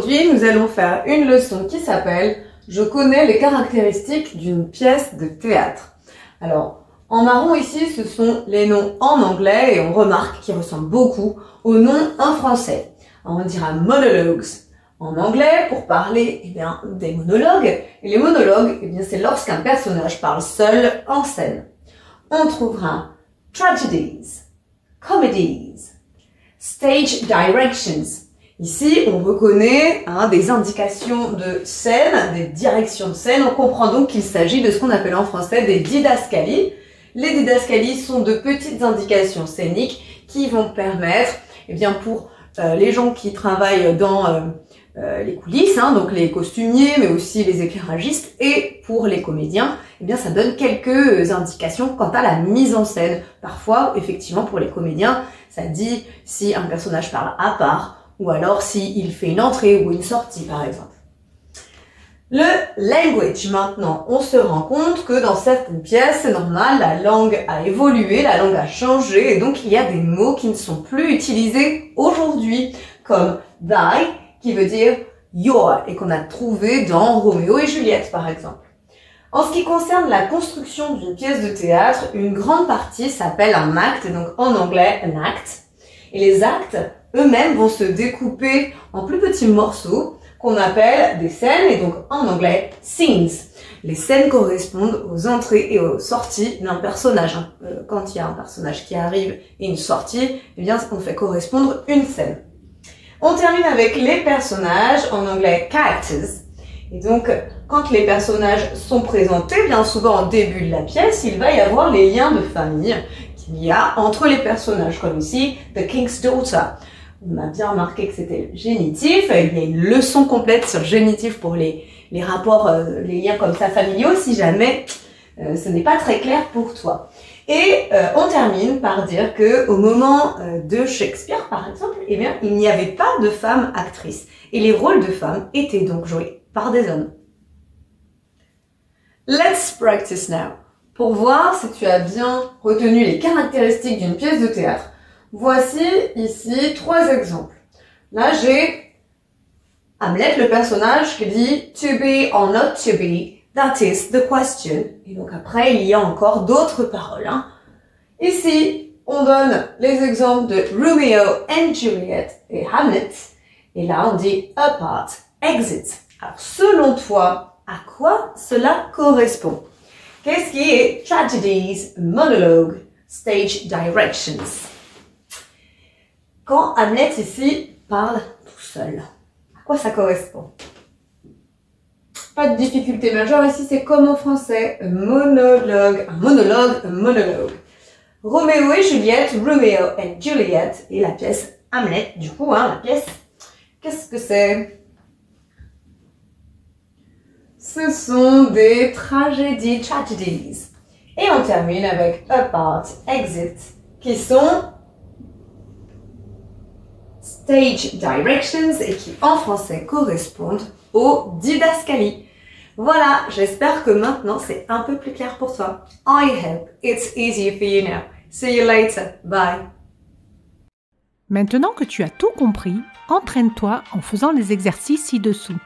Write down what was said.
Aujourd'hui, nous allons faire une leçon qui s'appelle « Je connais les caractéristiques d'une pièce de théâtre ». Alors, en marron ici, ce sont les noms en anglais et on remarque qu'ils ressemblent beaucoup aux noms en français. Alors, on dira « monologues » en anglais pour parler des monologues. Et les monologues, c'est lorsqu'un personnage parle seul en scène. On trouvera « tragedies »,« comedies », « stage directions ». Ici, on reconnaît des indications de scène, des directions de scène. On comprend donc qu'il s'agit de ce qu'on appelle en français des didascalies. Les didascalies sont de petites indications scéniques qui vont permettre, pour les gens qui travaillent dans les coulisses, donc les costumiers, mais aussi les éclairagistes, et pour les comédiens, ça donne quelques indications quant à la mise en scène. Parfois, effectivement, pour les comédiens, ça dit si un personnage parle à part, ou alors s'il fait une entrée ou une sortie, par exemple. Le language, maintenant, on se rend compte que dans certaines pièces, c'est normal, la langue a évolué, la langue a changé, et donc il y a des mots qui ne sont plus utilisés aujourd'hui, comme thy, qui veut dire your, et qu'on a trouvé dans Roméo et Juliette, par exemple. En ce qui concerne la construction d'une pièce de théâtre, une grande partie s'appelle un acte, donc en anglais, an act, et les actes eux-mêmes vont se découper en plus petits morceaux qu'on appelle des scènes, et donc en anglais, scenes. Les scènes correspondent aux entrées et aux sorties d'un personnage. Quand il y a un personnage qui arrive et une sortie, on fait correspondre une scène. On termine avec les personnages, en anglais, characters. Et donc, quand les personnages sont présentés, bien souvent au début de la pièce, il va y avoir les liens de famille qu'il y a entre les personnages, comme ici, The King's Daughter. On a bien remarqué que c'était le génitif. Il y a une leçon complète sur le génitif pour les rapports, les liens comme ça familiaux, si jamais ce n'est pas très clair pour toi. Et on termine par dire que au moment de Shakespeare, par exemple, il n'y avait pas de femmes actrices. Et les rôles de femmes étaient donc joués par des hommes. Let's practice now. Pour voir si tu as bien retenu les caractéristiques d'une pièce de théâtre, voici ici 3 exemples. Là, j'ai Hamlet, le personnage, qui dit « to be or not to be, that is the question ». Et donc après, il y a encore d'autres paroles. Ici, on donne les exemples de Romeo and Juliet et Hamlet. Et là, on dit « apart, exit ». Alors, selon toi, à quoi cela correspond? Qu'est-ce qui est tragedies, monologue, stage directions? Quand Hamlet ici parle tout seul, à quoi ça correspond? Pas de difficulté majeure ici, c'est comme en français, un monologue, un monologue, un monologue. Roméo et Juliette, Romeo and Juliet, et la pièce Hamlet, du coup, la pièce, qu'est-ce que c'est? Ce sont des tragédies, tragedies. Et on termine avec apart, exit, qui sont stage directions et qui en français correspondent aux didascalies. Voilà, j'espère que maintenant c'est un peu plus clair pour toi. I hope it's easier for you now. See you later. Bye. Maintenant que tu as tout compris, entraîne-toi en faisant les exercices ci-dessous.